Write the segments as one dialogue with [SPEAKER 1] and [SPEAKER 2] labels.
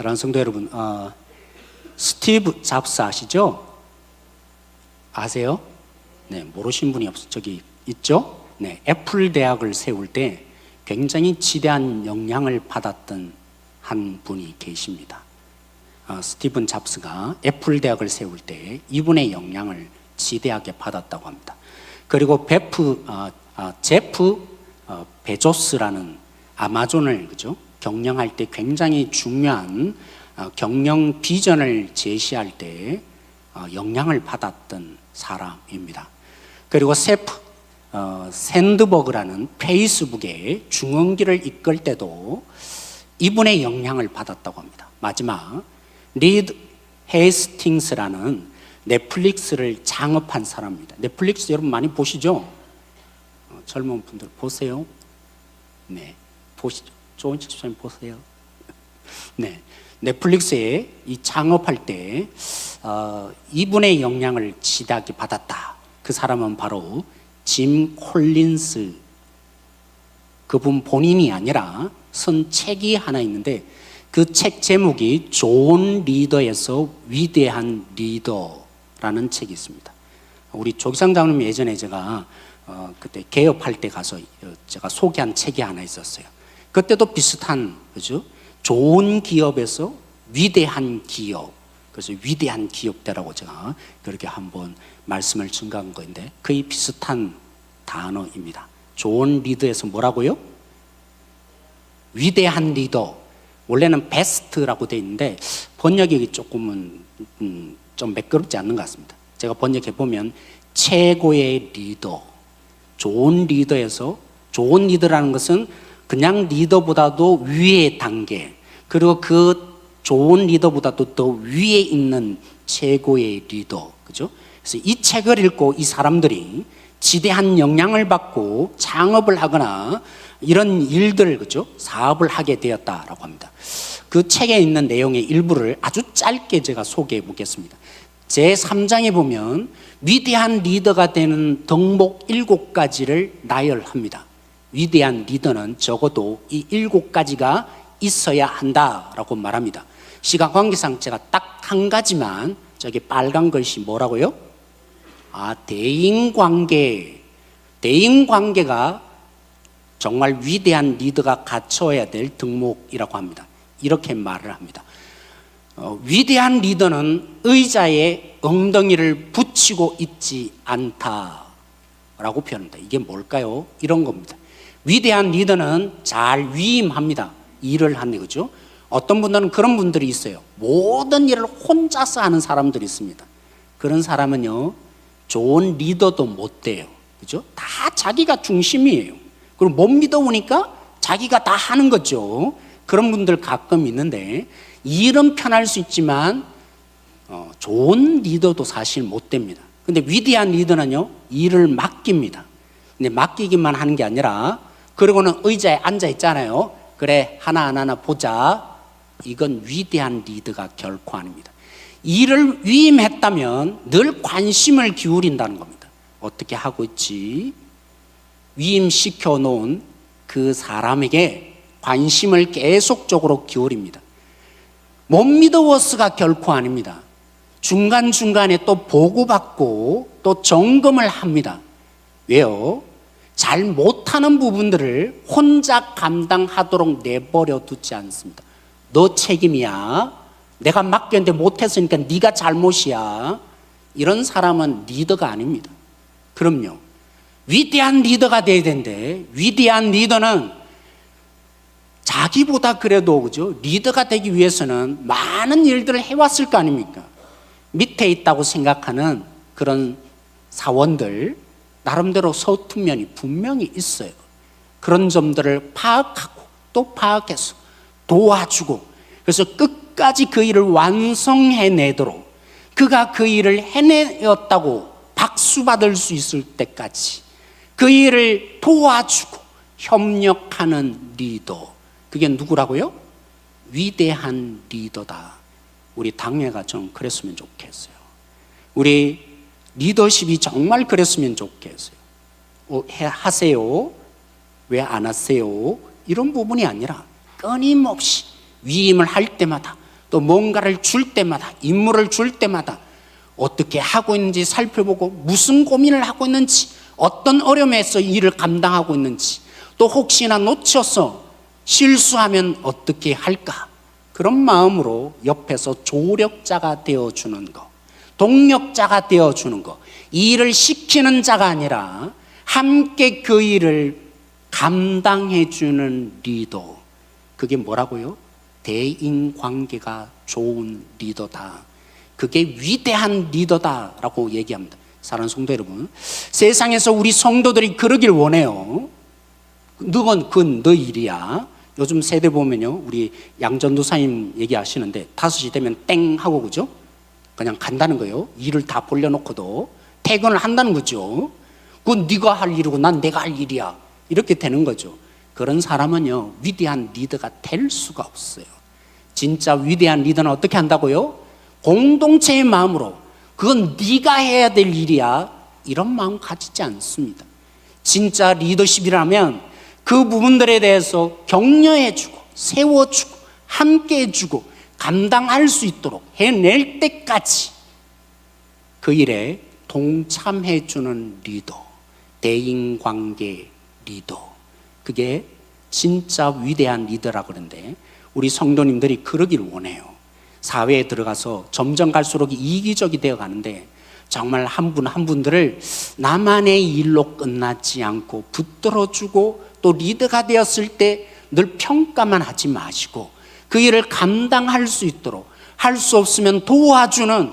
[SPEAKER 1] 사랑하는 성도 여러분, 스티브 잡스 아시죠? 아세요? 네, 모르신 분이 저기 있죠? 네, 애플 대학을 세울 때 굉장히 지대한 영향을 받았던 한 분이 계십니다. 스티븐 잡스가 애플 대학을 세울 때 이분의 영향을 지대하게 받았다고 합니다. 그리고 제프 베조스라는 아마존을 경영할 때 굉장히 중요한 경영 비전을 제시할 때 영향을 받았던 사람입니다. 그리고 샌드버그라는 페이스북의 중흥기를 이끌 때도 이분의 영향을 받았다고 합니다. 마지막 리드 헤이스팅스라는 넷플릭스를 창업한 사람입니다. 넷플릭스 여러분 많이 보시죠? 젊은 분들 보세요. 네, 보시죠. 좋은 집사님 보세요. 네, 넷플릭스에 이 창업할 때 이분의 영향을 지대하게 받았다. 그 사람은 바로 짐 콜린스. 그분 본인이 아니라 쓴 책이 하나 있는데 그 책 제목이 좋은 리더에서 위대한 리더라는 책이 있습니다. 우리 조기상 장로님 예전에 제가 그때 개업할 때 가서 제가 소개한 책이 하나 있었어요. 그때도 비슷한, 그죠? 좋은 기업에서 위대한 기업. 그래서 위대한 기업대라고 제가 그렇게 한번 말씀을 증가한 건데 거의 비슷한 단어입니다. 좋은 리더에서 뭐라고요? 위대한 리더. 원래는 베스트라고 되어 있는데 번역이 조금은 좀 매끄럽지 않는 것 같습니다. 제가 번역해 보면 최고의 리더. 좋은 리더에서, 좋은 리더라는 것은 그냥 리더보다도 위의 단계, 그리고 그 좋은 리더보다도 더 위에 있는 최고의 리더, 그죠? 그래서 이 책을 읽고 이 사람들이 지대한 영향을 받고 창업을 하거나 이런 일들, 그죠? 사업을 하게 되었다라고 합니다. 그 책에 있는 내용의 일부를 아주 짧게 제가 소개해 보겠습니다. 제3장에 보면 위대한 리더가 되는 덕목 7가지를 나열합니다. 위대한 리더는 적어도 이 7가지가 있어야 한다라고 말합니다. 시간 관계상 제가 딱 한 가지만, 저기 빨간 글씨 뭐라고요? 대인관계. 대인관계가 정말 위대한 리더가 갖춰야 될 덕목이라고 합니다. 이렇게 말을 합니다. 위대한 리더는 의자에 엉덩이를 붙이고 있지 않다라고 표현합니다. 이게 뭘까요? 이런 겁니다. 위대한 리더는 잘 위임합니다. 일을 하는 거죠. 어떤 분들은 그런 분들이 있어요. 모든 일을 혼자서 하는 사람들이 있습니다. 그런 사람은요, 좋은 리더도 못 돼요. 그죠? 다 자기가 중심이에요. 그리고 못 믿어보니까 자기가 다 하는 거죠. 그런 분들 가끔 있는데 일은 편할 수 있지만 좋은 리더도 사실 못 됩니다. 근데 위대한 리더는요, 일을 맡깁니다. 근데 맡기기만 하는 게 아니라 그리고는 의자에 앉아 있잖아요. 그래, 하나하나 보자. 이건 위대한 리더가 결코 아닙니다. 일을 위임했다면 늘 관심을 기울인다는 겁니다. 어떻게 하고 있지? 위임시켜 놓은 그 사람에게 관심을 계속적으로 기울입니다. 못 믿어워서가 결코 아닙니다. 중간중간에 또 보고받고 또 점검을 합니다. 왜요? 잘 못하는 부분들을 혼자 감당하도록 내버려 두지 않습니다. 너 책임이야. 내가 맡겼는데 못했으니까 네가 잘못이야. 이런 사람은 리더가 아닙니다. 그럼요, 위대한 리더가 돼야 되는데 위대한 리더는 자기보다 그래도, 그죠? 리더가 되기 위해서는 많은 일들을 해왔을 거 아닙니까? 밑에 있다고 생각하는 그런 사원들 나름대로 서툰 면이 분명히 있어요. 그런 점들을 파악하고 또 파악해서 도와주고, 그래서 끝까지 그 일을 완성해내도록, 그가 그 일을 해내었다고 박수 받을 수 있을 때까지 그 일을 도와주고 협력하는 리더, 그게 누구라고요? 위대한 리더다. 우리 당회가 좀 그랬으면 좋겠어요. 우리 리더십이 정말 그랬으면 좋겠어요. 하세요? 왜 안 하세요? 이런 부분이 아니라 끊임없이 위임을 할 때마다 또 뭔가를 줄 때마다, 임무를 줄 때마다 어떻게 하고 있는지 살펴보고 무슨 고민을 하고 있는지, 어떤 어려움에서 일을 감당하고 있는지, 또 혹시나 놓쳐서 실수하면 어떻게 할까, 그런 마음으로 옆에서 조력자가 되어주는 거, 동력자가 되어주는 거, 이 일을 시키는 자가 아니라 함께 그 일을 감당해주는 리더, 그게 뭐라고요? 대인관계가 좋은 리더다, 그게 위대한 리더다라고 얘기합니다. 사랑하는 성도 여러분, 세상에서 우리 성도들이 그러길 원해요. 너건 그건 너 일이야. 요즘 세대 보면요, 우리 양전도사님 얘기하시는데 5시 되면 땡 하고, 그죠? 그냥 간다는 거예요. 일을 다 벌려놓고도 퇴근을 한다는 거죠. 그건 네가 할 일이고 난 내가 할 일이야, 이렇게 되는 거죠. 그런 사람은요, 위대한 리더가 될 수가 없어요. 진짜 위대한 리더는 어떻게 한다고요? 공동체의 마음으로, 그건 네가 해야 될 일이야, 이런 마음 가지지 않습니다. 진짜 리더십이라면 그 부분들에 대해서 격려해주고 세워주고 함께해주고 감당할 수 있도록 해낼 때까지 그 일에 동참해주는 리더, 대인관계 리더, 그게 진짜 위대한 리더라고 그러는데, 우리 성도님들이 그러길 원해요. 사회에 들어가서 점점 갈수록 이기적이 되어 가는데, 정말 한 분 한 분들을 나만의 일로 끝나지 않고 붙들어주고, 또 리더가 되었을 때 늘 평가만 하지 마시고 그 일을 감당할 수 있도록, 할 수 없으면 도와주는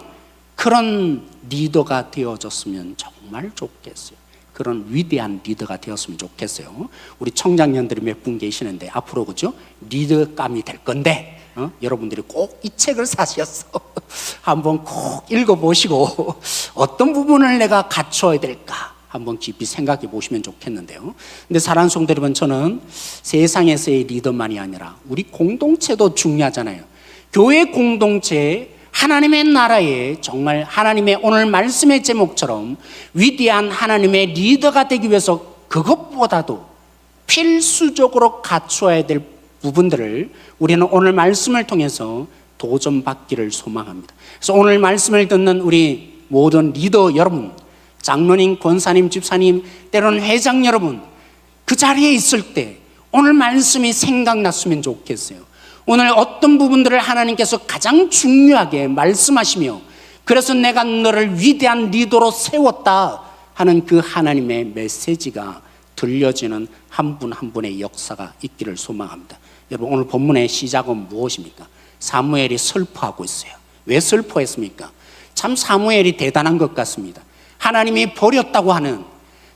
[SPEAKER 1] 그런 리더가 되어졌으면 정말 좋겠어요. 그런 위대한 리더가 되었으면 좋겠어요. 우리 청장년들이 몇 분 계시는데 앞으로, 그죠? 리더감이 될 건데, 여러분들이 꼭 이 책을 사셔서 한번 꼭 읽어보시고 어떤 부분을 내가 갖춰야 될까 한번 깊이 생각해 보시면 좋겠는데요. 근데 사랑하는 성도 여러분, 저는 세상에서의 리더만이 아니라 우리 공동체도 중요하잖아요. 교회 공동체, 하나님의 나라에 정말 하나님의 오늘 말씀의 제목처럼 위대한 하나님의 리더가 되기 위해서 그것보다도 필수적으로 갖춰야 될 부분들을 우리는 오늘 말씀을 통해서 도전받기를 소망합니다. 그래서 오늘 말씀을 듣는 우리 모든 리더 여러분, 장로님, 권사님, 집사님, 때로는 회장 여러분, 그 자리에 있을 때 오늘 말씀이 생각났으면 좋겠어요. 오늘 어떤 부분들을 하나님께서 가장 중요하게 말씀하시며, 그래서 내가 너를 위대한 리더로 세웠다 하는 그 하나님의 메시지가 들려지는 한 분 한 분의 역사가 있기를 소망합니다. 여러분, 오늘 본문의 시작은 무엇입니까? 사무엘이 슬퍼하고 있어요. 왜 슬퍼했습니까? 참 사무엘이 대단한 것 같습니다. 하나님이 버렸다고 하는,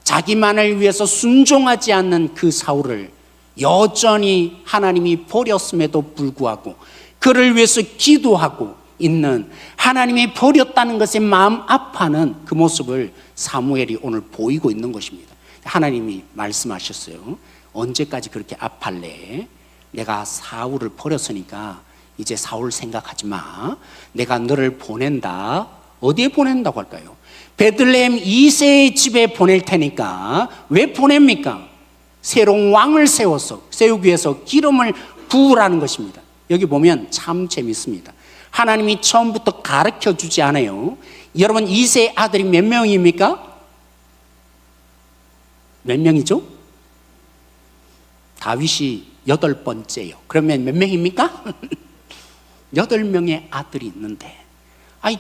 [SPEAKER 1] 자기만을 위해서 순종하지 않는 그 사울을 여전히 하나님이 버렸음에도 불구하고 그를 위해서 기도하고 있는, 하나님이 버렸다는 것에 마음 아파하는 그 모습을 사무엘이 오늘 보이고 있는 것입니다. 하나님이 말씀하셨어요. 언제까지 그렇게 아파할래? 내가 사울을 버렸으니까 이제 사울 생각하지 마. 내가 너를 보낸다. 어디에 보낸다고 할까요? 베들레헴 이새의 집에 보낼 테니까. 왜 보냅니까? 새로운 왕을 세우기 위해서 기름을 부으라는 것입니다. 여기 보면 참 재밌습니다. 하나님이 처음부터 가르쳐 주지 않아요. 여러분, 이새의 아들이 몇 명입니까? 몇 명이죠? 다윗이 8번째요. 그러면 몇 명입니까? 8명의 아들이 있는데,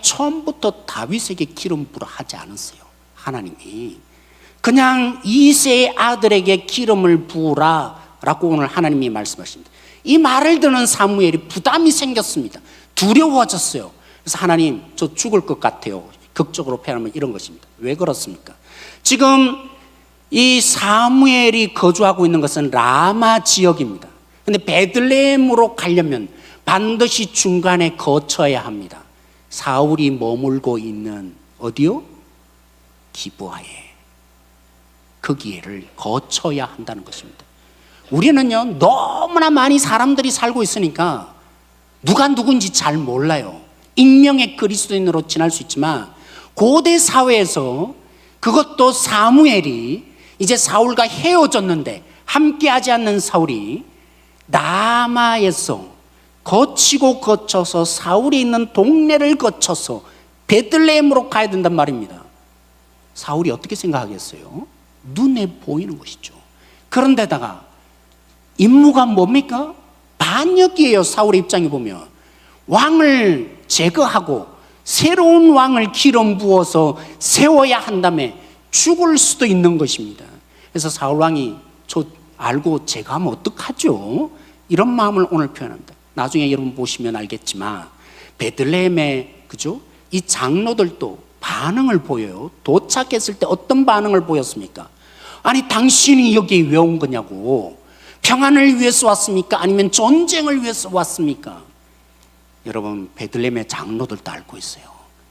[SPEAKER 1] 처음부터 다윗에게 기름 부으라 하지 않았어요. 하나님이 그냥 이새의 아들에게 기름을 부으라 라고 오늘 하나님이 말씀하십니다. 이 말을 듣는 사무엘이 부담이 생겼습니다. 두려워졌어요. 그래서 하나님, 저 죽을 것 같아요. 극적으로 표현하면 이런 것입니다. 왜 그렇습니까? 지금 이 사무엘이 거주하고 있는 것은 라마 지역입니다. 근데 베들레헴으로 가려면 반드시 중간에 거쳐야 합니다. 사울이 머물고 있는 어디요? 기브아에, 거기를 거쳐야 한다는 것입니다. 우리는요, 너무나 많이 사람들이 살고 있으니까 누가 누군지 잘 몰라요. 익명의 그리스도인으로 지날 수 있지만, 고대 사회에서 그것도 사무엘이 이제 사울과 헤어졌는데 함께하지 않는 사울이 라마에서 거치고 거쳐서 사울이 있는 동네를 거쳐서 베들레헴으로 가야 된단 말입니다. 사울이 어떻게 생각하겠어요? 눈에 보이는 것이죠. 그런데다가 임무가 뭡니까? 반역이에요. 사울의 입장에 보면 왕을 제거하고 새로운 왕을 기름 부어서 세워야 한다며 죽을 수도 있는 것입니다. 그래서 사울 왕이 저 알고 제거하면 어떡하죠? 이런 마음을 오늘 표현합니다. 나중에 여러분 보시면 알겠지만 베들레헴에 그죠? 이 장로들도 반응을 보여요. 도착했을 때 어떤 반응을 보였습니까? 아니 당신이 여기 왜 온 거냐고. 평안을 위해서 왔습니까? 아니면 전쟁을 위해서 왔습니까? 여러분 베들레헴의 장로들도 알고 있어요.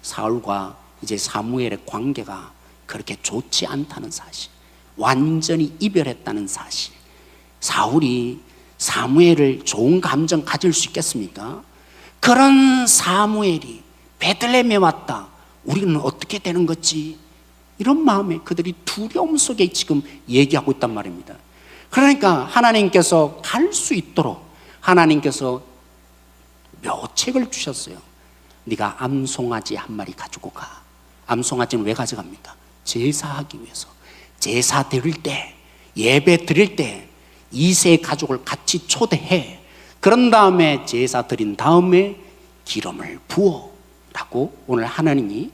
[SPEAKER 1] 사울과 이제 사무엘의 관계가 그렇게 좋지 않다는 사실, 완전히 이별했다는 사실. 사울이 사무엘을 좋은 감정 가질 수 있겠습니까? 그런 사무엘이 베들레헴에 왔다. 우리는 어떻게 되는 거지? 이런 마음에 그들이 두려움 속에 지금 얘기하고 있단 말입니다. 그러니까 하나님께서 갈 수 있도록 하나님께서 묘책을 주셨어요. 네가 암송아지 한 마리 가지고 가. 암송아지는 왜 가져갑니까? 제사하기 위해서. 제사 드릴 때, 예배 드릴 때 2세 가족을 같이 초대해. 그런 다음에 제사 드린 다음에 기름을 부어 라고 오늘 하나님이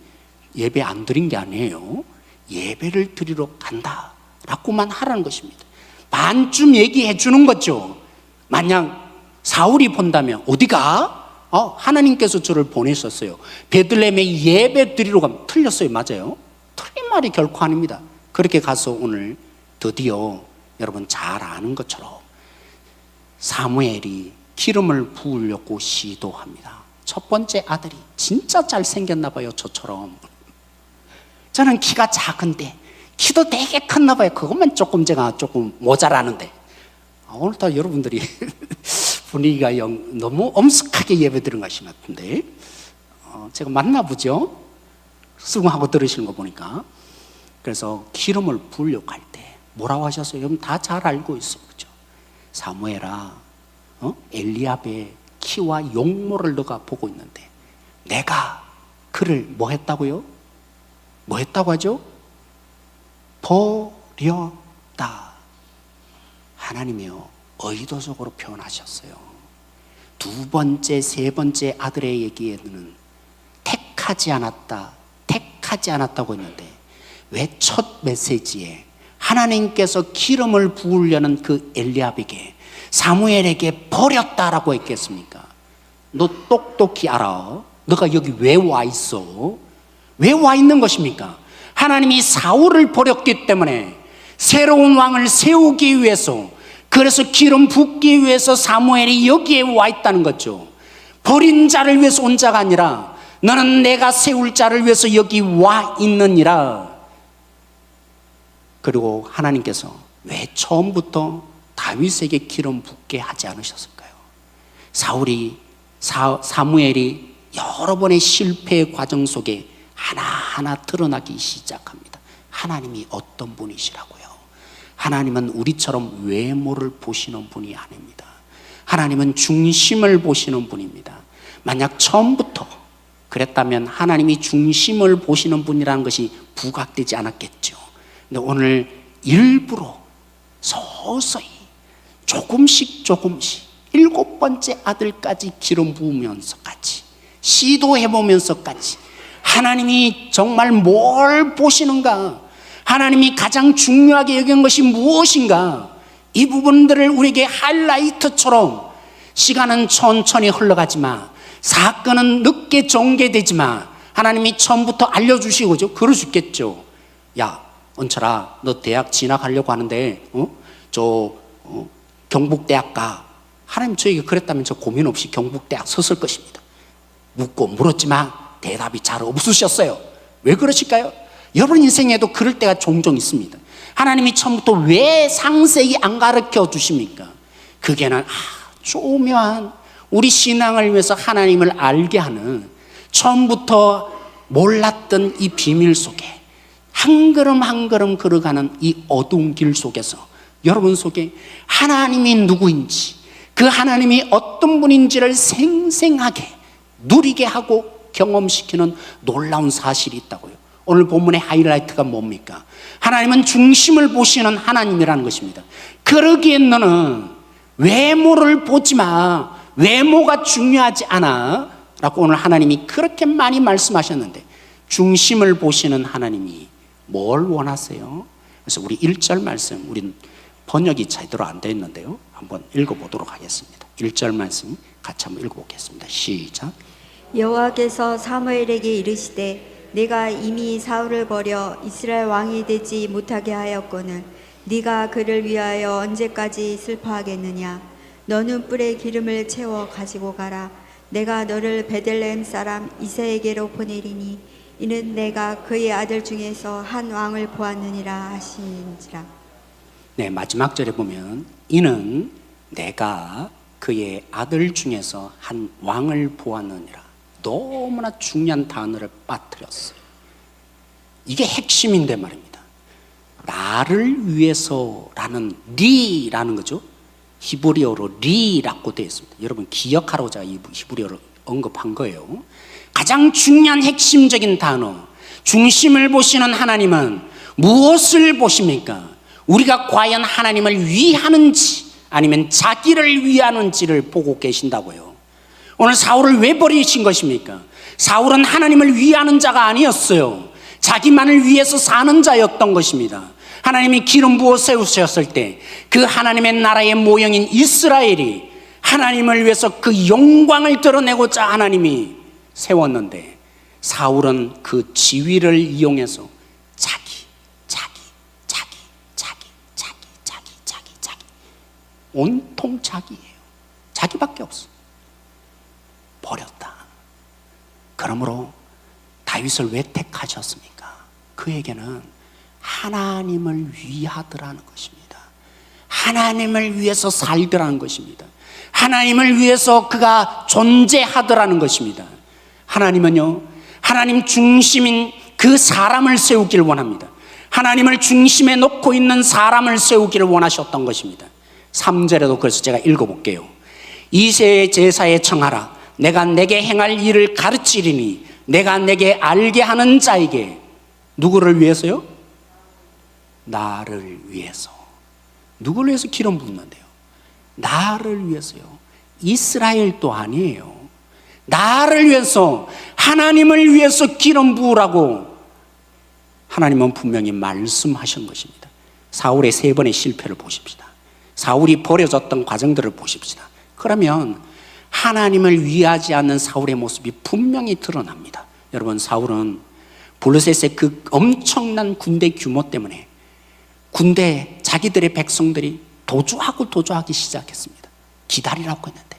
[SPEAKER 1] 예배 안 드린 게 아니에요. 예배를 드리러 간다 라고만 하라는 것입니다. 반쯤 얘기해 주는 거죠. 만약 사울이 본다면 어디가? 하나님께서 저를 보내셨어요. 베들레헴에 예배 드리러 가면 틀렸어요. 맞아요. 틀린 말이 결코 아닙니다. 그렇게 가서 오늘 드디어 여러분 잘 아는 것처럼 사무엘이 기름을 부으려고 시도합니다. 첫 번째 아들이 진짜 잘생겼나 봐요. 저처럼. 저는 키가 작은데 키도 되게 컸나 봐요. 그것만 제가 조금 모자라는데 오늘따라 여러분들이 분위기가 너무 엄숙하게 예배 드린 것이 같은데 제가 맞나 보죠? 수긍하고 들으시는 거 보니까. 그래서 기름을 부으려고 할 때 뭐라고 하셨어요? 여러분 다 잘 알고 있어요. 그죠? 사무엘아, 엘리압의 키와 용모를 너가 보고 있는데 내가 그를 뭐 했다고요? 뭐 했다고 하죠? 버렸다. 하나님이요 의도적으로 표현하셨어요. 두 번째, 세 번째 아들의 얘기에는 택하지 않았다고 했는데 왜 첫 메시지에 하나님께서 기름을 부으려는 그 엘리압에게 사무엘에게 버렸다라고 했겠습니까? 너 똑똑히 알아. 너가 여기 왜 와 있어? 왜 와 있는 것입니까? 하나님이 사울을 버렸기 때문에 새로운 왕을 세우기 위해서, 그래서 기름 붓기 위해서 사무엘이 여기에 와 있다는 거죠. 버린 자를 위해서 온 자가 아니라 너는 내가 세울 자를 위해서 여기 와 있느니라. 그리고 하나님께서 왜 처음부터 다윗에게 기름 붓게 하지 않으셨을까요? 사무엘이 여러 번의 실패의 과정 속에 하나하나 드러나기 시작합니다. 하나님이 어떤 분이시라고요? 하나님은 우리처럼 외모를 보시는 분이 아닙니다. 하나님은 중심을 보시는 분입니다. 만약 처음부터 그랬다면 하나님이 중심을 보시는 분이라는 것이 부각되지 않았겠죠. 근데 오늘 일부러 서서히 조금씩 7번째 아들까지 기름 부으면서까지 시도해보면서까지 하나님이 정말 뭘 보시는가, 하나님이 가장 중요하게 여긴 것이 무엇인가, 이 부분들을 우리에게 하이라이트처럼, 시간은 천천히 흘러가지만 사건은 늦게 전개되지만 하나님이 처음부터 알려주시고 그럴 수 있겠죠. 야 은철아, 너 대학 진학하려고 하는데 경북대학 가. 하나님 저에게 그랬다면 저 고민 없이 경북대학 섰을 것입니다. 묻고 물었지만 대답이 잘 없으셨어요. 왜 그러실까요? 여러분 인생에도 그럴 때가 종종 있습니다. 하나님이 처음부터 왜 상세히 안 가르쳐 주십니까? 그게는 조묘한 우리 신앙을 위해서 하나님을 알게 하는, 처음부터 몰랐던 이 비밀 속에 한 걸음 한 걸음 걸어가는 이 어두운 길 속에서 여러분 속에 하나님이 누구인지, 그 하나님이 어떤 분인지를 생생하게 누리게 하고 경험시키는 놀라운 사실이 있다고요. 오늘 본문의 하이라이트가 뭡니까? 하나님은 중심을 보시는 하나님이라는 것입니다. 그러기에 너는 외모를 보지 마. 외모가 중요하지 않아 라고 오늘 하나님이 그렇게 많이 말씀하셨는데, 중심을 보시는 하나님이 뭘 원하세요? 그래서 우리 1절 말씀, 우린 번역이 제대로 안 되어 있는데요, 한번 읽어보도록 하겠습니다. 1절 말씀 같이 한번 읽어보겠습니다. 시작.
[SPEAKER 2] 여호와께서 사무엘에게 이르시되 내가 이미 사울을 버려 이스라엘 왕이 되지 못하게 하였거늘 네가 그를 위하여 언제까지 슬퍼하겠느냐. 너는 뿔에 기름을 채워 가지고 가라. 내가 너를 베들레헴 사람 이새에게로 보내리니 이는 내가 그의 아들 중에서 한 왕을 보았느니라 하시니라.
[SPEAKER 1] 네, 마지막 절에 보면 이는 내가 그의 아들 중에서 한 왕을 보았느니라. 너무나 중요한 단어를 빠뜨렸어요. 이게 핵심인데 말입니다. 나를 위해서라는 리라는 거죠. 히브리어로 리라고 되어 있습니다. 여러분 기억하라고 제가 이 히브리어를 언급한 거예요. 가장 중요한 핵심적인 단어, 중심을 보시는 하나님은 무엇을 보십니까? 우리가 과연 하나님을 위하는지 아니면 자기를 위하는지를 보고 계신다고요. 오늘 사울을 왜 버리신 것입니까? 사울은 하나님을 위하는 자가 아니었어요. 자기만을 위해서 사는 자였던 것입니다. 하나님이 기름 부어 세우셨을 때 그 하나님의 나라의 모형인 이스라엘이 하나님을 위해서 그 영광을 드러내고자 하나님이 세웠는데, 사울은 그 지위를 이용해서 자기 온통 자기예요. 자기밖에 없어. 버렸다. 그러므로 다윗을 왜 택하셨습니까? 그에게는 하나님을 위하더라는 것입니다. 하나님을 위해서 살더라는 것입니다. 하나님을 위해서 그가 존재하더라는 것입니다. 하나님은요, 하나님 중심인 그 사람을 세우기를 원합니다. 하나님을 중심에 놓고 있는 사람을 세우기를 원하셨던 것입니다. 3절에도 그래서 제가 읽어볼게요. 이새의 제사에 청하라. 내가 내게 행할 일을 가르치리니 내가 내게 알게 하는 자에게. 누구를 위해서요? 나를 위해서. 누구를 위해서 기름 붓는데요? 나를 위해서요. 이스라엘도 아니에요. 나를 위해서, 하나님을 위해서 기름 부으라고 하나님은 분명히 말씀하신 것입니다. 사울의 3번의 실패를 보십시다. 사울이 버려졌던 과정들을 보십시다. 그러면 하나님을 위하지 않는 사울의 모습이 분명히 드러납니다. 여러분, 사울은 블레셋의 그 엄청난 군대 규모 때문에 군대, 자기들의 백성들이 도주하기 시작했습니다. 기다리라고 했는데,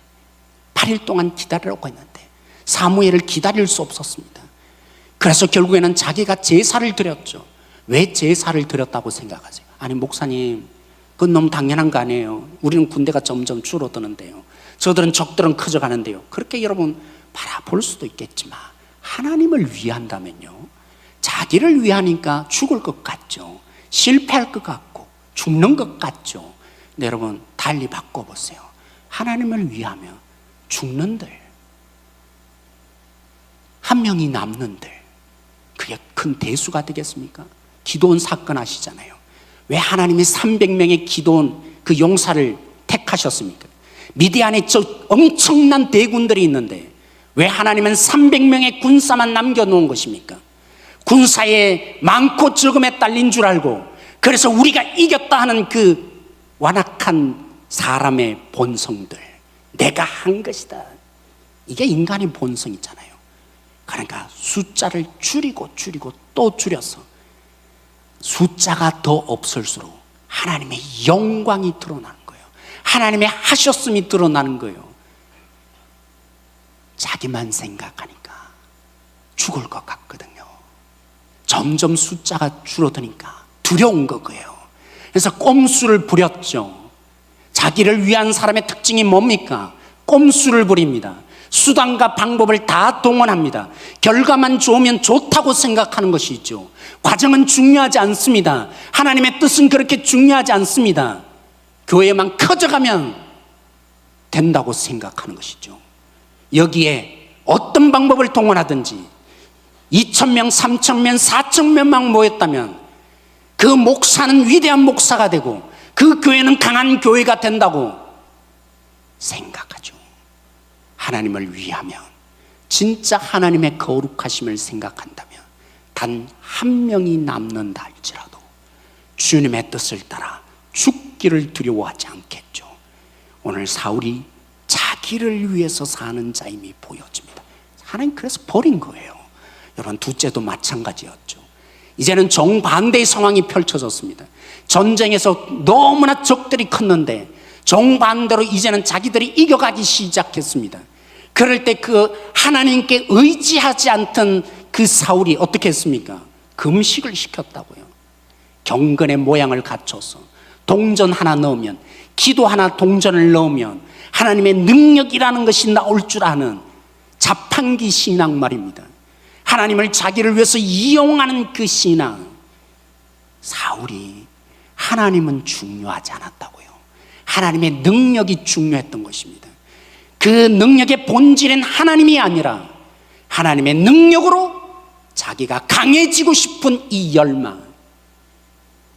[SPEAKER 1] 8일 동안 기다리라고 했는데 사무엘을 기다릴 수 없었습니다. 그래서 결국에는 자기가 제사를 드렸죠. 왜 제사를 드렸다고 생각하세요? 아니 목사님, 그건 너무 당연한 거 아니에요. 우리는 군대가 점점 줄어드는데요, 저들은 적들은 커져가는데요. 그렇게 여러분 바라볼 수도 있겠지만, 하나님을 위한다면요, 자기를 위하니까 죽을 것 같죠. 실패할 것 같고 죽는 것 같죠. 근데 여러분 달리 바꿔보세요. 하나님을 위하며 죽는들, 한 명이 남는들, 그게 큰 대수가 되겠습니까? 기도원 사건 아시잖아요. 왜 하나님이 300명의 기도원 그 용사를 택하셨습니까? 미디안에 저 엄청난 대군들이 있는데 왜 하나님은 300명의 군사만 남겨놓은 것입니까? 군사의 많고 적음에 딸린 줄 알고, 그래서 우리가 이겼다 하는 그 완악한 사람의 본성들, 내가 한 것이다, 이게 인간의 본성이잖아요. 그러니까 숫자를 줄이고 또 줄여서 숫자가 더 없을수록 하나님의 영광이 드러나는 거예요. 하나님의 하셨음이 드러나는 거예요. 자기만 생각하니까 죽을 것 같거든요. 점점 숫자가 줄어드니까 두려운 거고요. 그래서 꼼수를 부렸죠. 자기를 위한 사람의 특징이 뭡니까? 꼼수를 부립니다. 수단과 방법을 다 동원합니다. 결과만 좋으면 좋다고 생각하는 것이죠. 과정은 중요하지 않습니다. 하나님의 뜻은 그렇게 중요하지 않습니다. 교회만 커져가면 된다고 생각하는 것이죠. 여기에 어떤 방법을 동원하든지 2,000명, 3,000명, 4,000명만 모였다면 그 목사는 위대한 목사가 되고 그 교회는 강한 교회가 된다고 생각하죠. 하나님을 위하면, 진짜 하나님의 거룩하심을 생각한다면 단 한 명이 남는다 할지라도 주님의 뜻을 따라 죽기를 두려워하지 않겠죠. 오늘 사울이 자기를 위해서 사는 자임이 보여집니다. 하나님 그래서 버린 거예요. 여러분, 둘째도 마찬가지였죠. 이제는 정반대의 상황이 펼쳐졌습니다. 전쟁에서 너무나 적들이 컸는데 정반대로 이제는 자기들이 이겨가기 시작했습니다. 그럴 때 그 하나님께 의지하지 않던 그 사울이 어떻게 했습니까? 금식을 시켰다고요. 경건의 모양을 갖춰서 동전 하나 넣으면, 기도 하나 동전을 넣으면 하나님의 능력이라는 것이 나올 줄 아는 자판기 신앙 말입니다. 하나님을 자기를 위해서 이용하는 그 신앙. 사울이 하나님은 중요하지 않았다고요. 하나님의 능력이 중요했던 것입니다. 그 능력의 본질은 하나님이 아니라 하나님의 능력으로 자기가 강해지고 싶은 이 열망.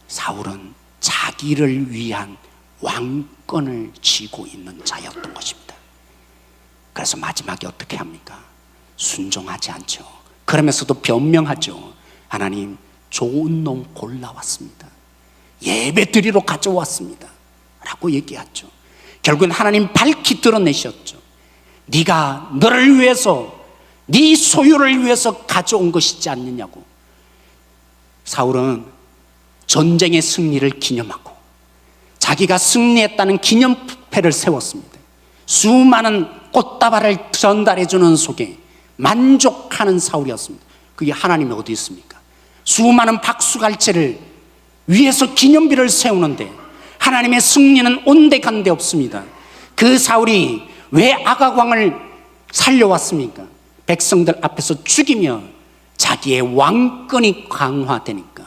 [SPEAKER 1] 사울은 자기를 위한 왕권을 쥐고 있는 자였던 것입니다. 그래서 마지막에 어떻게 합니까? 순종하지 않죠. 그러면서도 변명하죠. 하나님, 좋은 놈 골라왔습니다. 예배 드리러 가져왔습니다 라고 얘기하죠. 결국은 하나님 밝히 드러내셨죠. 네가 너를 위해서, 네 소유를 위해서 가져온 것이지 않느냐고. 사울은 전쟁의 승리를 기념하고 자기가 승리했다는 기념패를 세웠습니다. 수많은 꽃다발을 전달해 주는 속에 만족하는 사울이었습니다. 그게 하나님이 어디 있습니까? 수많은 박수갈채를 위해서 기념비를 세우는데 하나님의 승리는 온데간데 없습니다. 그 사울이 왜 아각왕을 살려왔습니까? 백성들 앞에서 죽이며 자기의 왕권이 강화되니까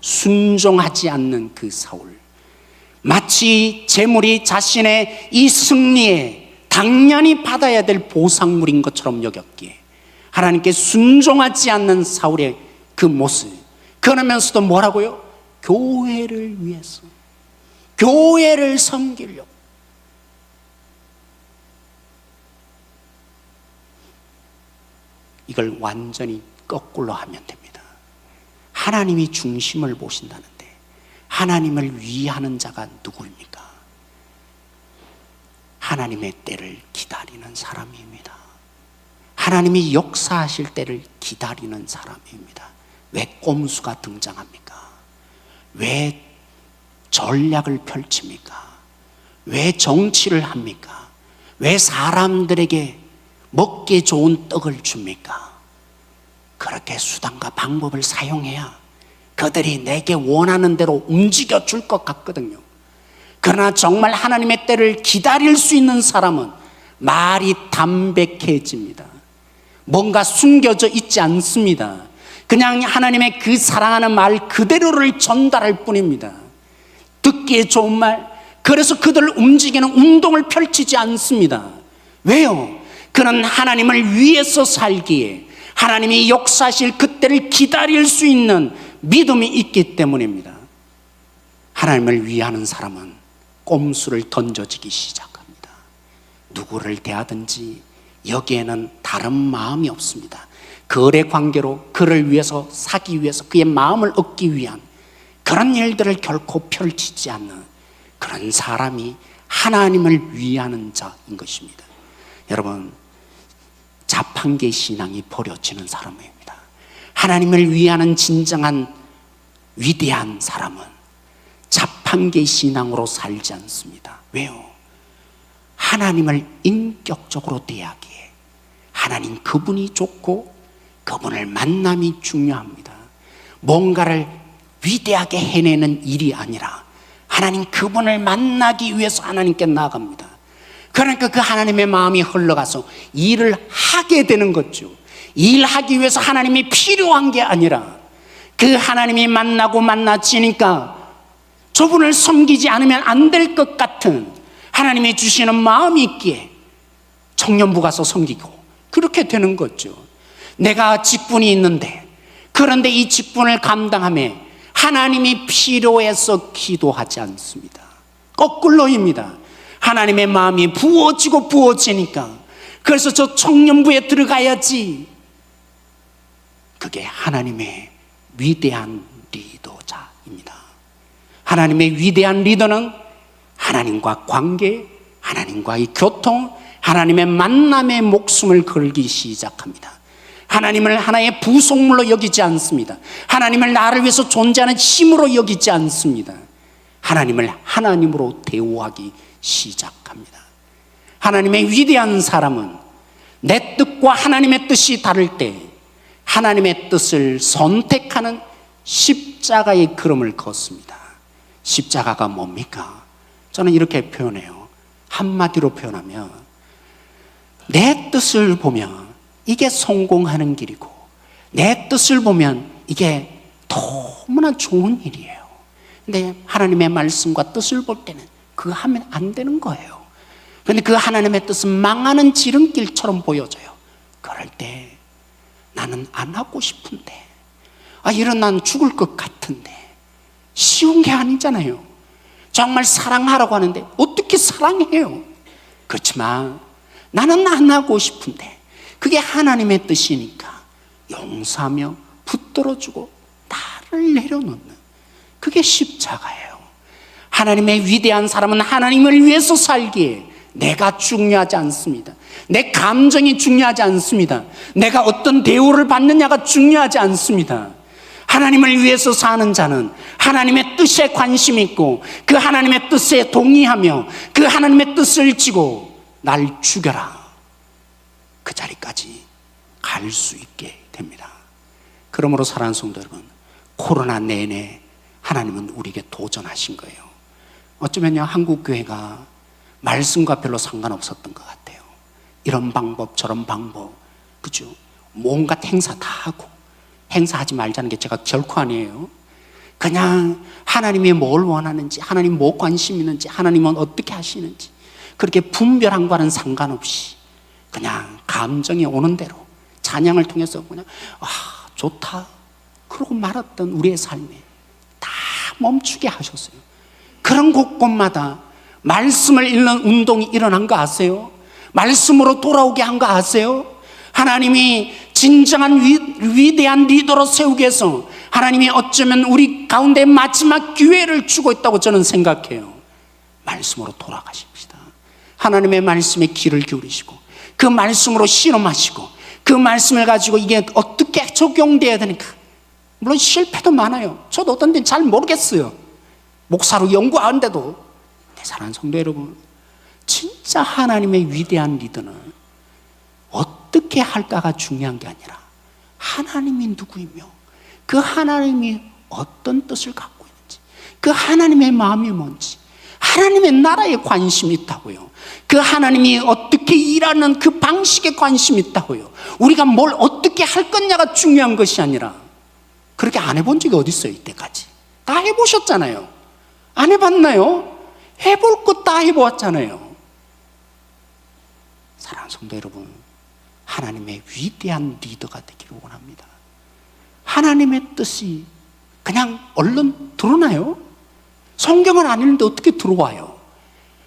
[SPEAKER 1] 순종하지 않는 그 사울, 마치 재물이 자신의 이 승리에 당연히 받아야 될 보상물인 것처럼 여겼기에 하나님께 순종하지 않는 사울의 그 모습, 그러면서도 뭐라고요? 교회를 위해서, 교회를 섬기려고. 이걸 완전히 거꾸로 하면 됩니다. 하나님이 중심을 보신다는데 하나님을 위하는 자가 누구입니까? 하나님의 때를 기다리는 사람입니다. 하나님이 역사하실 때를 기다리는 사람입니다. 왜 꼼수가 등장합니까? 왜 전략을 펼칩니까? 왜 정치를 합니까? 왜 사람들에게 먹기 좋은 떡을 줍니까? 그렇게 수단과 방법을 사용해야 그들이 내게 원하는 대로 움직여 줄 것 같거든요. 그러나 정말 하나님의 때를 기다릴 수 있는 사람은 말이 담백해집니다. 뭔가 숨겨져 있지 않습니다. 그냥 하나님의 그 사랑하는 말 그대로를 전달할 뿐입니다. 듣기에 좋은 말, 그래서 그들을 움직이는 운동을 펼치지 않습니다. 왜요? 그는 하나님을 위해서 살기에 하나님이 역사하실 그때를 기다릴 수 있는 믿음이 있기 때문입니다. 하나님을 위하는 사람은 꼼수를 던져지기 시작합니다. 누구를 대하든지 여기에는 다른 마음이 없습니다. 거래 관계로 그를 위해서, 사기 위해서, 그의 마음을 얻기 위한 그런 일들을 결코 펼치지 않는 그런 사람이 하나님을 위하는 자인 것입니다. 여러분, 자판기 신앙이 버려지는 사람입니다. 하나님을 위하는 진정한 위대한 사람은 자판기 신앙으로 살지 않습니다. 왜요? 하나님을 인격적으로 대하기에 하나님 그분이 좋고 그분을 만남이 중요합니다. 뭔가를 위대하게 해내는 일이 아니라 하나님 그분을 만나기 위해서 하나님께 나아갑니다. 그러니까 그 하나님의 마음이 흘러가서 일을 하게 되는 거죠. 일하기 위해서 하나님이 필요한 게 아니라 그 하나님이 만나고 만나지니까 저분을 섬기지 않으면 안 될 것 같은, 하나님이 주시는 마음이 있기에 청년부 가서 섬기고 그렇게 되는 거죠. 내가 직분이 있는데, 그런데 이 직분을 감당하며 하나님이 필요해서 기도하지 않습니다. 거꾸로입니다. 하나님의 마음이 부어지니까 그래서 저 청년부에 들어가야지. 그게 하나님의 위대한 리더자입니다. 하나님의 위대한 리더는 하나님과 관계, 하나님과의 교통, 하나님의 만남에 목숨을 걸기 시작합니다. 하나님을 하나의 부속물로 여기지 않습니다. 하나님을 나를 위해서 존재하는 힘으로 여기지 않습니다. 하나님을 하나님으로 대우하기 시작합니다. 하나님의 위대한 사람은 내 뜻과 하나님의 뜻이 다를 때 하나님의 뜻을 선택하는 십자가의 걸음을 걷습니다. 십자가가 뭡니까? 저는 이렇게 표현해요. 한마디로 표현하면 내 뜻을 보면 이게 성공하는 길이고, 내 뜻을 보면 이게 너무나 좋은 일이에요. 근데 하나님의 말씀과 뜻을 볼 때는 그거 하면 안 되는 거예요. 그런데 그 하나님의 뜻은 망하는 지름길처럼 보여져요. 그럴 때 나는 안 하고 싶은데, 이런 난 죽을 것 같은데, 쉬운 게 아니잖아요. 정말 사랑하라고 하는데 어떻게 사랑해요? 그렇지만 나는 안 하고 싶은데 그게 하나님의 뜻이니까 용서하며 붙들어주고 나를 내려놓는, 그게 십자가예요. 하나님의 위대한 사람은 하나님을 위해서 살기에 내가 중요하지 않습니다. 내 감정이 중요하지 않습니다. 내가 어떤 대우를 받느냐가 중요하지 않습니다. 하나님을 위해서 사는 자는 하나님의 뜻에 관심 있고 그 하나님의 뜻에 동의하며 그 하나님의 뜻을 지고 날 죽여라, 그 자리까지 갈 수 있게 됩니다. 그러므로 사랑하는 성도 여러분, 코로나 내내 하나님은 우리에게 도전하신 거예요. 어쩌면요, 한국교회가 말씀과 별로 상관없었던 것 같아요. 이런 방법 저런 방법, 그죠? 뭔가 행사 다 하고, 행사하지 말자는 게 제가 결코 아니에요. 그냥 하나님이 뭘 원하는지, 하나님 뭐 관심 있는지, 하나님은 어떻게 하시는지 그렇게 분별한 거와는 상관없이 그냥 감정이 오는 대로 찬양을 통해서 그냥 좋다 그러고 말았던 우리의 삶에 다 멈추게 하셨어요. 그런 곳곳마다 말씀을 읽는 운동이 일어난 거 아세요? 말씀으로 돌아오게 한 거 아세요? 하나님이 진정한 위대한 리더로 세우기 위해서 하나님이 어쩌면 우리 가운데 마지막 기회를 주고 있다고 저는 생각해요. 말씀으로 돌아가십시다. 하나님의 말씀에 귀를 기울이시고 그 말씀으로 실험하시고 그 말씀을 가지고 이게 어떻게 적용돼야 되는가. 물론 실패도 많아요. 저도 어떤 데는 잘 모르겠어요. 목사로 연구하는데도. 내 사랑하는 성도 여러분, 진짜 하나님의 위대한 리더는 어떻게 할까가 중요한 게 아니라 하나님이 누구이며 그 하나님이 어떤 뜻을 갖고 있는지, 그 하나님의 마음이 뭔지, 하나님의 나라에 관심이 있다고요. 그 하나님이 어떻게 일하는 그 방식에 관심이 있다고요. 우리가 뭘 어떻게 할 거냐가 중요한 것이 아니라, 그렇게 안 해본 적이 어디 있어요? 이때까지 다 해보셨잖아요. 안 해봤나요? 해볼 것 다 해보았잖아요. 사랑하는 성도 여러분, 하나님의 위대한 리더가 되기를 원합니다. 하나님의 뜻이 그냥 얼른 드러나요? 성경은 안 읽는데 어떻게 들어와요?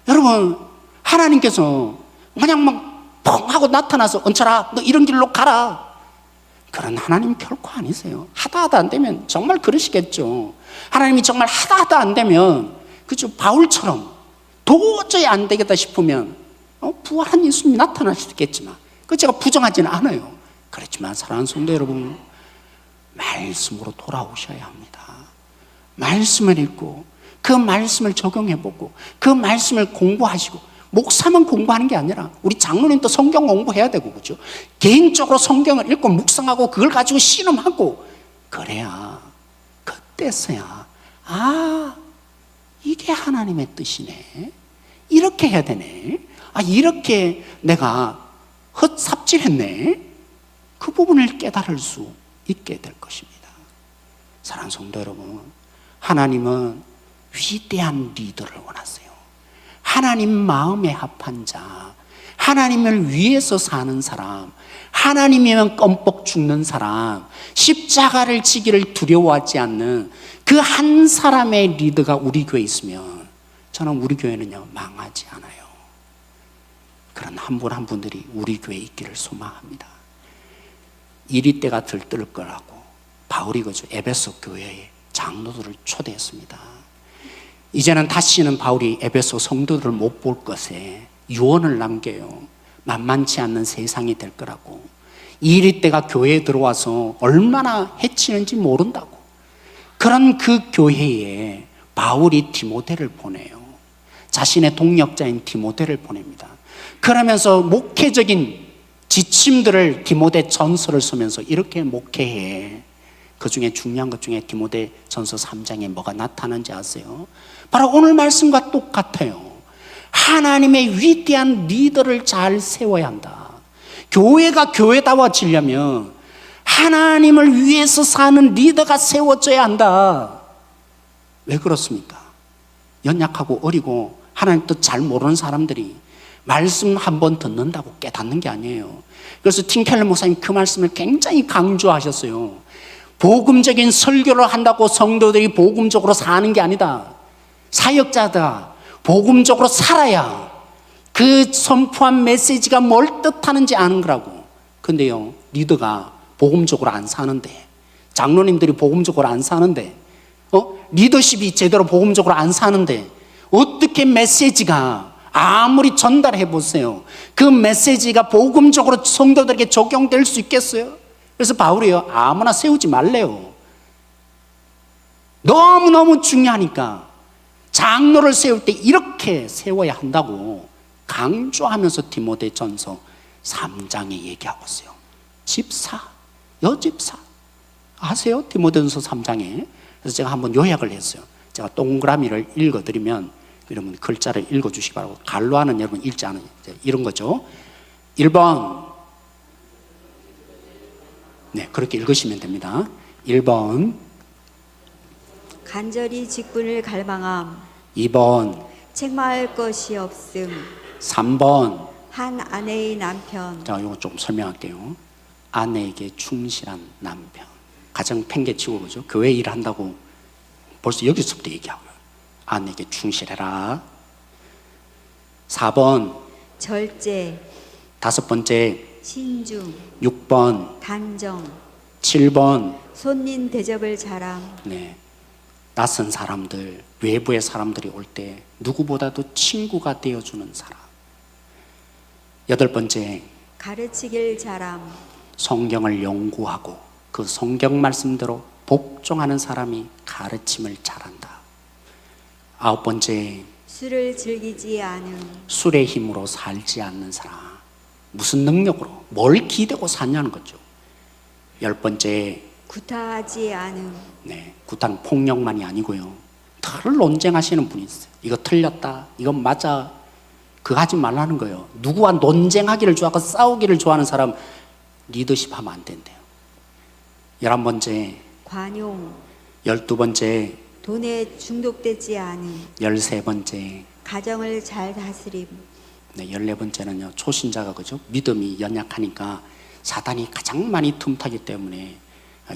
[SPEAKER 1] 여러분, 하나님께서 그냥 막 펑 하고 나타나서 은철아 너 이런 길로 가라, 그런 하나님 결코 아니세요. 하다 안 되면 정말 그러시겠죠. 하나님이 정말 하다 안 되면, 그죠, 바울처럼 도저히 안 되겠다 싶으면 부활한 예수님이 나타나시겠지만 그 제가 부정하지는 않아요. 그렇지만 사랑하는 성도 여러분, 말씀으로 돌아오셔야 합니다. 말씀을 읽고 그 말씀을 적용해보고 그 말씀을 공부하시고, 목사만 공부하는 게 아니라 우리 장로님도 성경 공부해야 되고, 그죠? 개인적으로 성경을 읽고 묵상하고 그걸 가지고 실험하고, 그래야 그때서야 이게 하나님의 뜻이네, 이렇게 해야 되네, 이렇게 내가 헛삽질했네, 그 부분을 깨달을 수 있게 될 것입니다. 사랑하는 성도 여러분, 하나님은 위대한 리더를 원하세요. 하나님 마음에 합한 자, 하나님을 위해서 사는 사람, 하나님이면 껌뻑 죽는 사람, 십자가를 지기를 두려워하지 않는 그 한 사람의 리더가 우리 교회에 있으면 저는 우리 교회는요 망하지 않아요. 그런 한 분 한 분들이 우리 교회에 있기를 소망합니다. 이리 때가 들뜰 거라고 바울이 그죠 에베소 교회에 장로들을 초대했습니다. 이제는 다시는 바울이 에베소 성도들을 못 볼 것에 유언을 남겨요. 만만치 않는 세상이 될 거라고. 이리 때가 교회에 들어와서 얼마나 해치는지 모른다고. 그런 그 교회에 바울이 디모데를 보내요. 자신의 동역자인 디모데를 보냅니다. 그러면서 목회적인 지침들을 디모데 전서를 쓰면서 이렇게 목회해. 그 중에 중요한 것 중에 디모데 전서 3장에 뭐가 나타나는지 아세요? 바로 오늘 말씀과 똑같아요. 하나님의 위대한 리더를 잘 세워야 한다. 교회가 교회다워지려면 하나님을 위해서 사는 리더가 세워져야 한다. 왜 그렇습니까? 연약하고 어리고 하나님 뜻 잘 모르는 사람들이 말씀 한 번 듣는다고 깨닫는 게 아니에요. 그래서 팀켈러 목사님 그 말씀을 굉장히 강조하셨어요. 복음적인 설교를 한다고 성도들이 복음적으로 사는 게 아니다. 사역자다. 복음적으로 살아야 그 선포한 메시지가 뭘 뜻하는지 아는 거라고. 근데요, 리더가 복음적으로 안 사는데, 장로님들이 복음적으로 안 사는데, 리더십이 제대로 복음적으로 안 사는데, 어떻게 메시지가 아무리 전달해 보세요. 그 메시지가 복음적으로 성도들에게 적용될 수 있겠어요? 그래서 바울이요, 아무나 세우지 말래요. 너무너무 중요하니까 장로를 세울 때 이렇게 세워야 한다고 강조하면서 디모데 전서 3장에 얘기하고 있어요. 집사, 여집사. 아세요? 디모데 전서 3장에. 그래서 제가 한번 요약을 했어요. 제가 동그라미를 읽어드리면 여러분 글자를 읽어주시기 바라고. 갈로하는 여러분 읽지 않은 이런 거죠. 1번. 네, 그렇게 읽으시면 됩니다. 1번.
[SPEAKER 2] 간절히 직분을 갈망함.
[SPEAKER 1] 2번.
[SPEAKER 2] 책망할 것이 없음.
[SPEAKER 1] 3번.
[SPEAKER 2] 한 아내의 남편.
[SPEAKER 1] 자, 이거 좀 설명할게요. 아내에게 충실한 남편. 가정 팽개치고 그죠? 교회 일 한다고 벌써 여기서부터 얘기하고요. 아내에게 충실해라. 4번.
[SPEAKER 2] 절제.
[SPEAKER 1] 5번째.
[SPEAKER 2] 신중.
[SPEAKER 1] 6번.
[SPEAKER 2] 단정.
[SPEAKER 1] 7번.
[SPEAKER 2] 손님 대접을 잘함.
[SPEAKER 1] 네. 낯선 사람들, 외부의 사람들이 올 때 누구보다도 친구가 되어주는 사람. 8번째.
[SPEAKER 2] 가르치길 잘함.
[SPEAKER 1] 성경을 연구하고 그 성경 말씀대로 복종하는 사람이 가르침을 잘한다. 9번째.
[SPEAKER 2] 술을 즐기지 않음.
[SPEAKER 1] 술의 힘으로 살지 않는 사람. 무슨 능력으로 뭘 기대고 사냐는 거죠. 10번째.
[SPEAKER 2] 구타하지 않음.
[SPEAKER 1] 네, 구타는 폭력만이 아니고요. 늘 논쟁하시는 분이 있어요. 이거 틀렸다, 이건 맞아, 그거 하지 말라는 거예요. 누구와 논쟁하기를 좋아하고 싸우기를 좋아하는 사람 리더십 하면 안 된대요. 11번째.
[SPEAKER 2] 관용.
[SPEAKER 1] 12번째.
[SPEAKER 2] 돈에 중독되지 않음.
[SPEAKER 1] 13번째.
[SPEAKER 2] 가정을 잘 다스림.
[SPEAKER 1] 네, 14번째는요, 초신자가 그죠? 믿음이 연약하니까 사단이 가장 많이 틈타기 때문에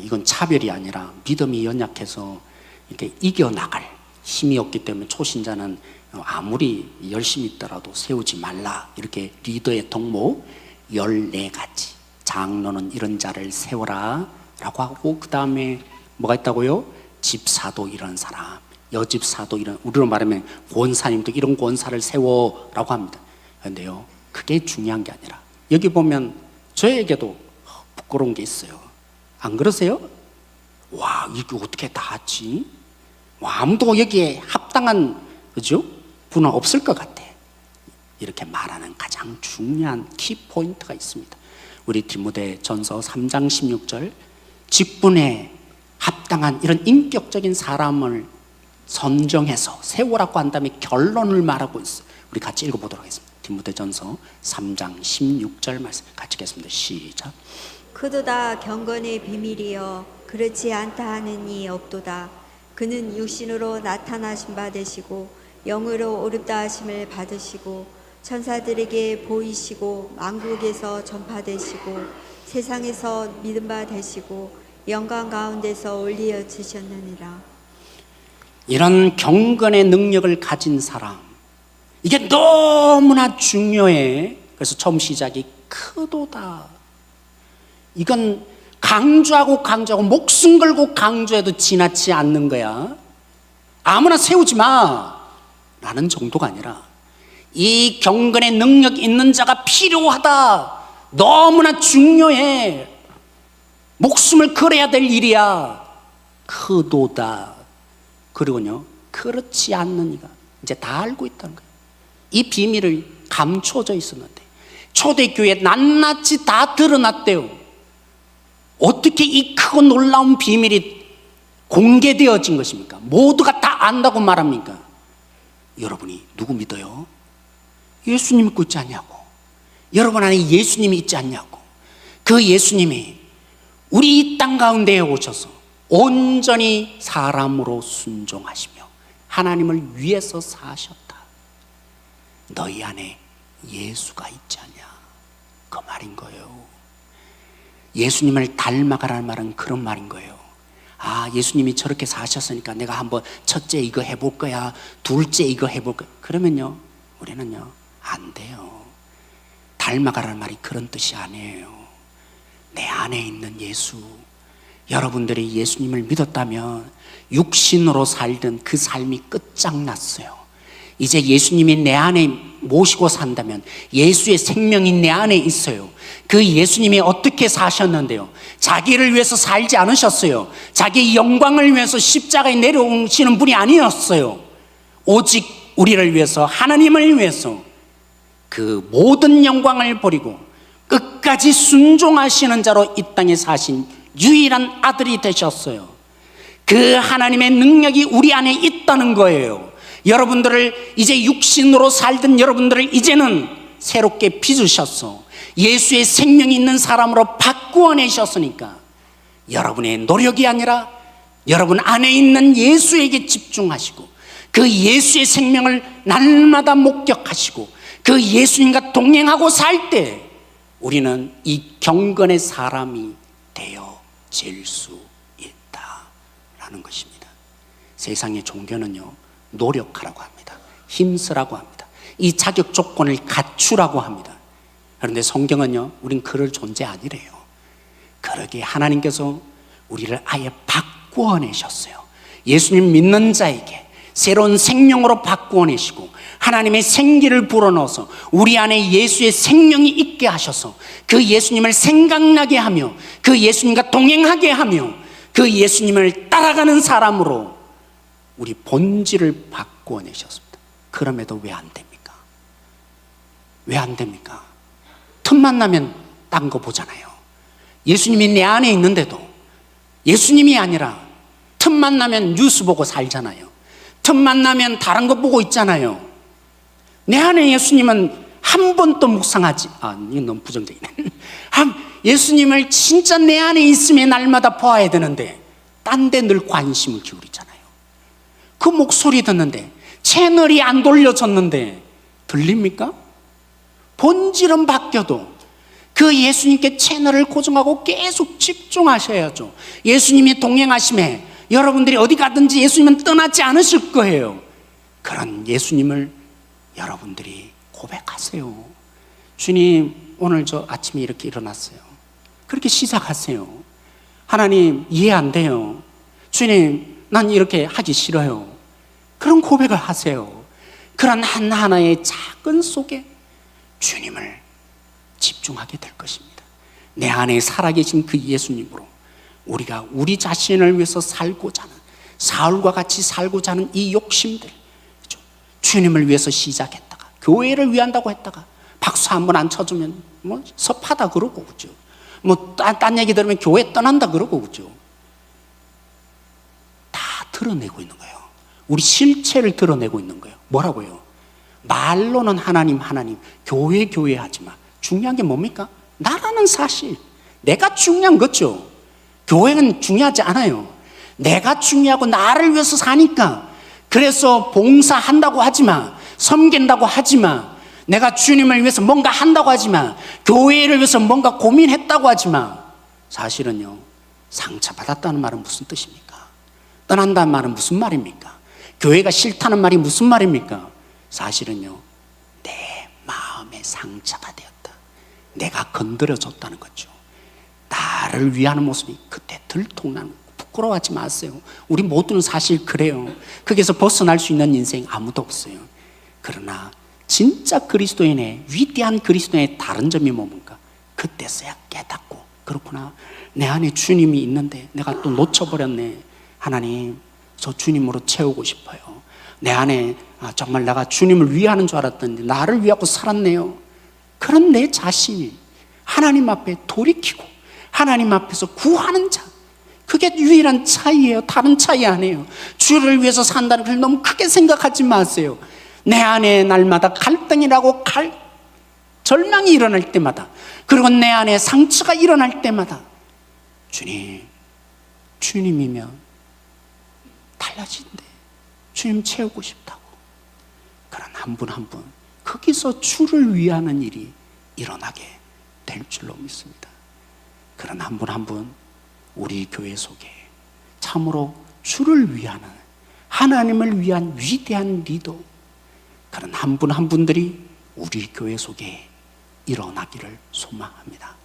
[SPEAKER 1] 이건 차별이 아니라 믿음이 연약해서 이렇게 이겨나갈 힘이 없기 때문에 초신자는 아무리 열심히 있더라도 세우지 말라. 이렇게 리더의 덕목 14가지. 장로는 이런 자를 세워라 라고 하고, 그 다음에 뭐가 있다고요? 집사도 이런 사람, 여집사도 이런, 우리로 말하면 권사님도 이런 권사를 세워라고 합니다. 그런데요, 그게 중요한 게 아니라 여기 보면 저에게도 부끄러운 게 있어요. 안 그러세요? 와, 이게 어떻게 다 하지? 와, 아무도 여기에 합당한, 그죠? 분은 없을 것 같아. 이렇게 말하는 가장 중요한 키포인트가 있습니다. 우리 디모데 전서 3장 16절, 직분에 합당한 이런 인격적인 사람을 선정해서 세우라고 한 다음에 결론을 말하고 있어요. 우리 같이 읽어보도록 하겠습니다. 디모데 전서 3장 16절 말씀 같이 읽겠습니다. 시작.
[SPEAKER 2] 그도다 경건의 비밀이여 그렇지 않다 하는 이 없도다. 그는 육신으로 나타나신 바 되시고 영으로 옳다 하심을 받으시고 천사들에게 보이시고 만국에서 전파되시고 세상에서 믿음 바 되시고 영광 가운데서 올리어지셨느니라.
[SPEAKER 1] 이런 경건의 능력을 가진 사람, 이게 너무나 중요해. 그래서 처음 시작이 크도다. 이건 강조하고 목숨 걸고 강조해도 지나치 않는 거야. 아무나 세우지 마 라는 정도가 아니라 이 경건의 능력 있는 자가 필요하다. 너무나 중요해. 목숨을 걸어야 될 일이야. 크도다. 그리고요, 그렇지 않는 이가 이제 다 알고 있다는 거예요. 이 비밀을 감춰져 있었는데 초대교회에 낱낱이 다 드러났대요. 어떻게 이 크고 놀라운 비밀이 공개되어진 것입니까? 모두가 다 안다고 말합니까? 여러분이 누구 믿어요? 예수님 믿고 있지 않냐고. 여러분 안에 예수님이 있지 않냐고. 그 예수님이 우리 이 땅 가운데에 오셔서 온전히 사람으로 순종하시며 하나님을 위해서 사셨다. 너희 안에 예수가 있지 않냐, 그 말인 거예요. 예수님을 닮아가라는 말은 그런 말인 거예요. 아, 예수님이 저렇게 사셨으니까 내가 한번 첫째 이거 해볼 거야, 둘째 이거 해볼 거야. 그러면요, 우리는요, 안 돼요. 닮아가라는 말이 그런 뜻이 아니에요. 내 안에 있는 예수, 여러분들이 예수님을 믿었다면 육신으로 살던 그 삶이 끝장났어요. 이제 예수님이 내 안에 모시고 산다면 예수의 생명이 내 안에 있어요. 그 예수님이 어떻게 사셨는데요? 자기를 위해서 살지 않으셨어요. 자기 영광을 위해서 십자가에 내려오시는 분이 아니었어요. 오직 우리를 위해서, 하나님을 위해서 그 모든 영광을 버리고 끝까지 순종하시는 자로 이 땅에 사신 유일한 아들이 되셨어요. 그 하나님의 능력이 우리 안에 있다는 거예요. 여러분들을, 이제 육신으로 살던 여러분들을 이제는 새롭게 빚으셨어. 예수의 생명이 있는 사람으로 바꾸어내셨으니까 여러분의 노력이 아니라 여러분 안에 있는 예수에게 집중하시고 그 예수의 생명을 날마다 목격하시고 그 예수님과 동행하고 살 때 우리는 이 경건의 사람이 되어질 수 있다라는 것입니다. 세상의 종교는요, 노력하라고 합니다. 힘쓰라고 합니다. 이 자격 조건을 갖추라고 합니다. 그런데 성경은요, 우린 그럴 존재 아니래요. 그러기에 하나님께서 우리를 아예 바꾸어내셨어요. 예수님 믿는 자에게 새로운 생명으로 바꾸어내시고 하나님의 생기를 불어넣어서 우리 안에 예수의 생명이 있게 하셔서 그 예수님을 생각나게 하며 그 예수님과 동행하게 하며 그 예수님을 따라가는 사람으로 우리 본질을 바꾸어내셨습니다. 그럼에도 왜 안 됩니까? 왜 안 됩니까? 틈만 나면 딴 거 보잖아요. 예수님이 내 안에 있는데도 예수님이 아니라 틈만 나면 뉴스 보고 살잖아요. 틈만 나면 다른 거 보고 있잖아요. 내 안에 예수님은 한 번도 묵상하지, 이건 너무 부정적이네. 예수님을 진짜 내 안에 있으면 날마다 보아야 되는데 딴 데 늘 관심을 기울이잖아요. 그 목소리 듣는데 채널이 안 돌려졌는데 들립니까? 본질은 바뀌어도 그 예수님께 채널을 고정하고 계속 집중하셔야죠. 예수님이 동행하심에 여러분들이 어디 가든지 예수님은 떠나지 않으실 거예요. 그런 예수님을 여러분들이 고백하세요. 주님, 오늘 저 아침에 이렇게 일어났어요. 그렇게 시작하세요. 하나님, 이해 안 돼요. 주님, 난 이렇게 하기 싫어요. 그런 고백을 하세요. 그런 하나하나의 작은 속에 주님을 집중하게 될 것입니다. 내 안에 살아계신 그 예수님으로 우리가 우리 자신을 위해서 살고자 하는, 사울과 같이 살고자 하는 이 욕심들, 주님을 위해서 시작했다가 교회를 위한다고 했다가 박수 한 번 안 쳐주면 뭐 섭하다 그러고, 그죠? 뭐 딴 얘기 들으면 교회 떠난다 그러고, 그죠? 다 드러내고 있는 거예요. 우리 실체를 드러내고 있는 거예요. 뭐라고요? 말로는 하나님 교회 하지만 중요한 게 뭡니까? 나라는 사실, 내가 중요한 거죠. 교회는 중요하지 않아요. 내가 중요하고 나를 위해서 사니까 그래서 봉사한다고 하지만, 섬긴다고 하지만, 내가 주님을 위해서 뭔가 한다고 하지만, 교회를 위해서 뭔가 고민했다고 하지만, 사실은요, 상처받았다는 말은 무슨 뜻입니까? 떠난다는 말은 무슨 말입니까? 교회가 싫다는 말이 무슨 말입니까? 사실은요, 내 마음에 상처가 되었다. 내가 건드려줬다는 거죠. 나를 위하는 모습이 그때 들통나는 거예요. 부끄러워하지 마세요. 우리 모두는 사실 그래요. 거기서 벗어날 수 있는 인생 아무도 없어요. 그러나 진짜 그리스도인의, 위대한 그리스도인의 다른 점이 뭡니까? 그때서야 깨닫고, 그렇구나, 내 안에 주님이 있는데 내가 또 놓쳐버렸네. 하나님, 저 주님으로 채우고 싶어요. 내 안에 정말 내가 주님을 위하는 줄 알았더니 나를 위하고 살았네요. 그런 내 자신이 하나님 앞에 돌이키고 하나님 앞에서 구하는 자, 그게 유일한 차이예요. 다른 차이 아니에요. 주를 위해서 산다는 걸 너무 크게 생각하지 마세요. 내 안에 날마다 갈등이라고 절망이 일어날 때마다, 그리고 내 안에 상처가 일어날 때마다 주님이면 달라진대. 주님 채우고 싶다고. 그런 한 분 한 분, 거기서 주를 위하는 일이 일어나게 될 줄로 믿습니다. 그런 한 분 한 분, 우리 교회 속에 참으로 주를 위하는, 하나님을 위한 위대한 리더, 그런 한 분 한 분들이 우리 교회 속에 일어나기를 소망합니다.